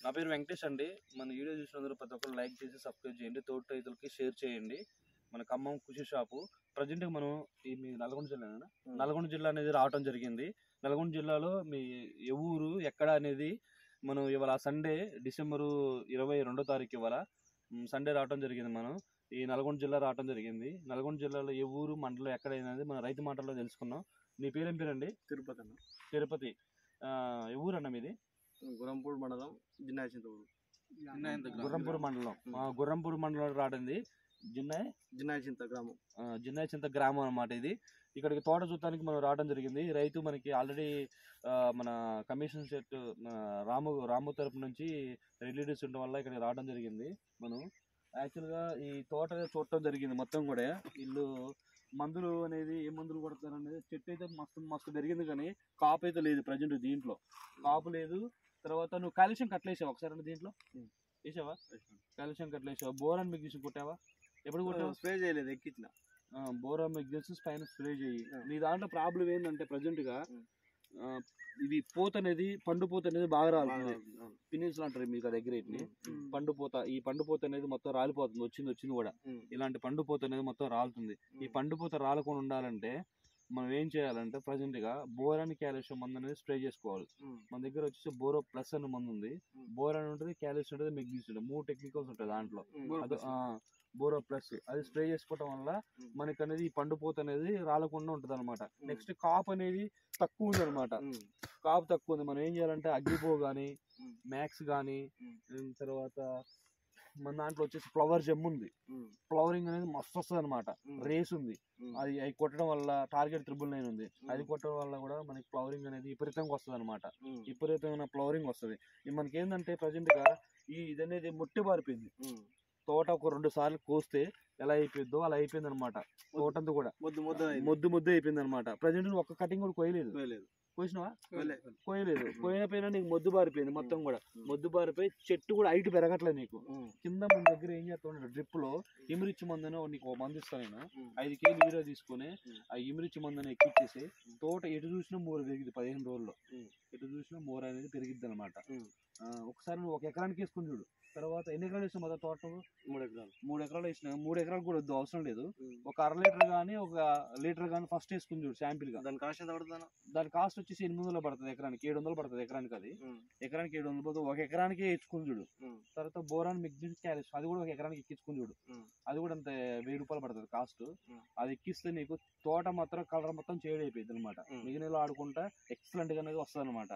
నా పేరు వెంకటేష్ అండి. మన వీడియో చూసినందుకు ప్రతి ఒక్కరు లైక్ చేసి సబ్స్క్రైబ్ చేయండి, తోటి రైతులకి షేర్ చేయండి. మన ఖమ్మం కృషి షాపు ప్రజెంట్గా మనం ఈ మీ నల్గొండ జిల్లా నల్గొండ జిల్లా అనేది రావడం జరిగింది. నల్గొండ జిల్లాలో మీ ఊరు ఎక్కడ అనేది మనం ఇవాళ సండే డిసెంబరు 22వ తారీఖు ఇవాళ సండే రావడం జరిగింది. మనం ఈ నల్గొండ జిల్లా రావడం జరిగింది. నల్గొండ జిల్లాలో ఏ ఊరు మండలం ఎక్కడ అనేది మన రైతు మాటల్లో తెలుసుకున్నాం. మీ పేరేం పేరండి? తిరుపతి అన్న. తిరుపతి. ఏ ఊరు అన్న మీది? గుర్రంపూడి మండలం జిన్నాయిచింతూరు. గుర్రంపూడి మండలం. గుర్రంపూడి మండలం రావడంది జిన్నాయిచింత గ్రామం. జిన్నాయిచింత గ్రామం అన్నమాట. ఇది ఇక్కడికి తోట చూడటానికి మనం రావడం జరిగింది. రైతు మనకి ఆల్రెడీ మన కమిషన్ సెట్ రాము తరపు నుంచి రిలేటివ్స్ ఉండడం వల్ల ఇక్కడికి రావడం జరిగింది. మనం యాక్చువల్గా ఈ తోట చూడటం జరిగింది. మొత్తం కూడా ఇల్లు మందులు అనేది ఏ మందులు కొడతారు అనేది చెట్టు అయితే మస్తు పెరిగింది, కానీ కాపు అయితే లేదు. ప్రజెంట్ దీంట్లో కాపు లేదు. తర్వాత నువ్వు కాల్షియం కట్లేసావా ఒకసారి? దీంట్లో వేసావా? కాల్షియం కట్లేసావా? బోరాన్ మెగ్నీషియం కొట్టావా? ఎప్పుడు కొట్టావా? స్ప్రే చేయలేదు, ఎక్కించిన. బోరాన్ మెగ్నీషియం పైన స్ప్రే చేయి. నీ దాంట్లో ప్రాబ్లం ఏంటంటే ప్రజెంట్గా ఇది పూత అనేది పండు పూత అనేది బాగా రాలి పినిల్స్ అంటారు మీకు దగ్గర. పండు పూత, ఈ పండు పూత అనేది మొత్తం రాలిపోతుంది. వచ్చింది కూడా ఇలాంటి పండు పూత అనేది మొత్తం రాలుతుంది. ఈ పండు పూత రాలకుండా ఉండాలంటే మనం ఏం చేయాలంటే ప్రజెంట్ గా బోరాన్ కాల్షియం మందు అనేది స్ప్రే చేసుకోవాలి. మన దగ్గర వచ్చేసి బోరో ప్లస్ అనే మందు ఉంది. బోరాన్ ఉంటుంది, కాల్షియం ఉంటుంది, మెగ్నీషియం ఉంటుంది. 3 టెక్నికల్స్ ఉంటాయి దాంట్లో. బోరో ప్లస్ అది స్ప్రే చేసుకోవడం వల్ల మనకి అనేది ఈ పండుపోత అనేది రాలకుండా ఉంటది అనమాట. నెక్స్ట్ కాపు అనేది తక్కువ ఉంది అనమాట. కాపు తక్కువ ఉంది. మనం ఏం చేయాలంటే అగ్గిపో గానీ, మ్యాక్స్ గానీ, తర్వాత మన దాంట్లో వచ్చేసి ఫ్లవర్ జెమ్ ఉంది. ఫ్లవరింగ్ అనేది మస్తు వస్తుంది అనమాట. రేస్ ఉంది, అది కొట్టడం వల్ల టార్గెట్ 999 ఉంది. అది కొట్టడం వల్ల కూడా మనకి ఫ్లవరింగ్ అనేది విపరీతంగా వస్తుంది అనమాట. విపరీతమైన ఫ్లవరింగ్ వస్తుంది. మనకి ఏంటంటే ప్రజెంట్ గా ఇది అనేది ముట్టి బారిపోయింది. తోట ఒక 2 సార్లు కోస్తే ఎలా అయిపోయిందో అలా అయిపోయింది అనమాట. తోటంతా కూడా ముద్దు అయిపోయింది అనమాట. ప్రజెంట్ నువ్వు ఒక్క కటింగ్ కూడా కోయలేదు. కోసినావా? కోయలేదు. కోయకపోయినా నీకు మొద్దు బారిపోయింది మొత్తం కూడా. మొద్దు బారిపోయి చెట్టు కూడా హైట్ పెరగట్లేదు నీకు. కింద మన దగ్గర ఏం చేస్తాను, డ్రిప్ లో ఇమిరిచ్చి మందును నీకు మందు ఇస్తాను నేను. 5 kg యూరియా తీసుకుని ఆ ఇమిరిచ్చి మందును ఎక్కిచ్చేసి తోట ఎటు చూసినా మోర పెరిగింది. 15 రోజుల్లో ఎటు చూసినా మోర అనేది పెరిగిద్ది అనమాట. ఒకసారి నువ్వు 1 ఎకరానికి వేసుకుని చూడు. తర్వాత ఎన్ని ఎకరాలు వేసినా మొదటి తోట? 3 ఎకరాలు వేసినా. 3 ఎకరాలు కూడా వద్దు, అవసరం లేదు. ఒక 1/2 లీటర్ కానీ 1 లీటర్ కానీ ఫస్ట్ వేసుకుని చూడు శాంపిల్ గా. దాని కాస్ట్ వచ్చేసి 800 పడుతుంది ఎకరానికి. 700 పడుతుంది ఎకరానికి. అది ఎకరానికి 700 పోతుంది. 1 ఎకరానికి ఎక్కించుకుని చూడు. తర్వాత బోరాన్ మెగ్నీషియం కాల్షియం అది కూడా 1 ఎకరానికి ఎక్కించుకుని చూడు. అది కూడా అంత 1000 రూపాయలు పడుతుంది కాస్ట్. అది ఎక్కిస్తే నీకు తోట మాత్రం కలర్ మొత్తం చేడ్ అయిపోయింది అనమాట. మిగిలిన ఆడుకుంటా ఎక్సలెంట్ గా అనేది వస్తుంది అనమాట.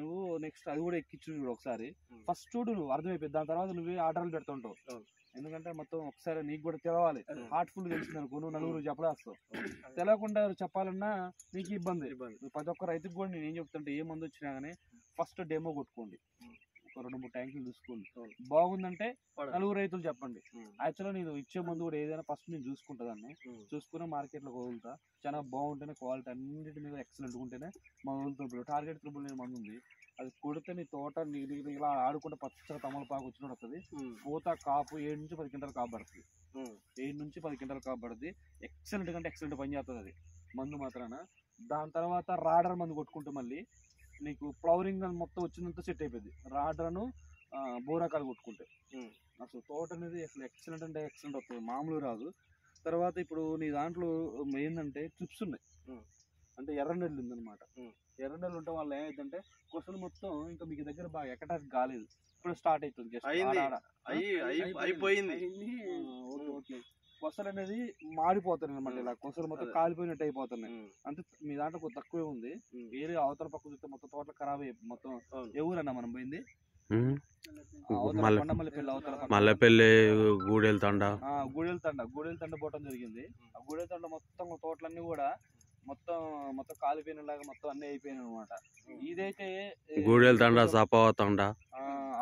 నువ్వు నెక్స్ట్ అది కూడా ఎక్కించు చూడు ఒకసారి. ఫస్ట్ చూడు, నువ్వు అర్థమైపోయింది. దాని తర్వాత నువ్వే ఆర్డర్లు పెడుతుంటావు. ఎందుకంటే మొత్తం ఒకసారి నీకు కూడా తెలవాలి. హార్ట్ఫుల్ తెలిసింది అనుకో, నువ్వు నలుగురు చెప్పలేస్తావు. తెలవకుండా చెప్పాలన్నా నీకు ఇబ్బంది. ప్రతి ఒక్క రైతుకు కూడా నేను ఏం చెప్తుంటే, ఏ మందు వచ్చినా కానీ ఫస్ట్ డెమో కొట్టుకోండి. ఒక 2-3 ట్యాంకులు చూసుకోండి. బాగుందంటే 4 రైతులు చెప్పండి. యాక్చువల్గా నేను ఇచ్చే మందు కూడా ఏదైనా ఫస్ట్ నేను చూసుకుంటాదాన్ని. చూసుకుని మార్కెట్లో వదులుతా. చాలా బాగుంటేనే, క్వాలిటీ అన్నింటి మీద ఎక్సలెంట్ ఉంటేనే మా వదులుతున్నప్పుడు టార్గెట్ 999 మంది ఉంది. అది కొడితే నీ తోట ఇలా ఆడుకుంటే పచ్చగా తమలపాకు వచ్చినట్టు వస్తుంది. పూత కాపు 7 నుంచి 10 క్వింటాలు కాపు పడుతుంది. 7 నుంచి 10 క్వింటాలు కాపు పడుతుంది. ఎక్సలెంట్ కంటే ఎక్సలెంట్ పని చేస్తుంది అది మందు మాత్రాన. దాని తర్వాత రాడర్ మందు కొట్టుకుంటే మళ్ళీ నీకు ఫ్లవరింగ్ మొత్తం వచ్చినంత సెట్ అయిపోయింది. రాడర్ను బోరాకాలు కొట్టుకుంటే అసలు తోట అనేది అసలు ఎక్సలెంట్ అంటే ఎక్సలెంట్ వస్తుంది, మామూలు రాదు. తర్వాత ఇప్పుడు నీ దాంట్లో ఏంటంటే ట్రిప్స్ ఉన్నాయి, అంటే ఎర్రనెల్లు ఉందన్నమాట. ఎర్రనెల్లు ఉండటం వల్ల ఏమైందంటే కొసలు మొత్తం ఇంకా మీకు దగ్గర బాగా ఎక్కడానికి కాలేదు. ఇప్పుడు స్టార్ట్ అవుతుంది. ఓకే, కొసలు అనేది మాడిపోతున్నాయి అనమాట. ఇలా కొసలు మొత్తం కాలిపోయినట్టు అయిపోతున్నాయి. అంటే మీ దాంట్లో కొంచెం తక్కువే ఉంది. వేరే అవతల పక్క చూస్తే మొత్తం తోటలు ఖరాబ్ అయ్యి మొత్తం. ఎవరన్నా మనం పోయింది? మల్లెపల్లి గూడెల తండ పోవటం జరిగింది. ఆ గూడెల తండ మొత్తం తోటలన్నీ కూడా మొత్తం కాలిపోయినలాగా మొత్తం అన్ని అయిపోయినాయి అనమాట. ఇదైతే గూడెల తండ, సపావ తండ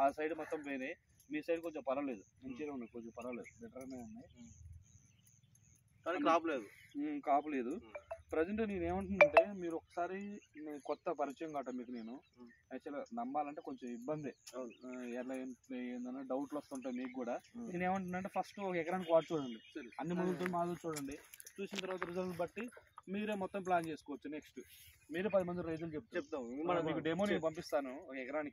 ఆ సైడ్ మొత్తం పోయినాయి. మీ సైడ్ కొంచెం పర్వాలేదు, మంచిగా ఉన్నాయి, కొంచెం పర్వాలేదు, బెటర్గానే ఉన్నాయి. కాపు లేదు. ప్రజెంట్ నేను ఏమంటుందంటే, మీరు ఒకసారి కొత్త పరిచయం కావటం మీకు నేను యాక్చువల్గా నమ్మాలంటే కొంచెం ఇబ్బంది. ఎలా ఏందన్నా డౌట్లు వస్తుంటాయి మీకు కూడా. నేను ఏమంటున్నానంటే ఫస్ట్ 1 ఎకరానికి వాడు చూడండి, అన్ని మందులతో మాది చూడండి. చూసిన తర్వాత రిజల్ట్ బట్టి మీరే మొత్తం ప్లాన్ చేసుకోవచ్చు. నెక్స్ట్ మీరే 10 మంది రైతులు చెప్తాం. మీకు డెమో నేను పంపిస్తాను 1 ఎకరానికి.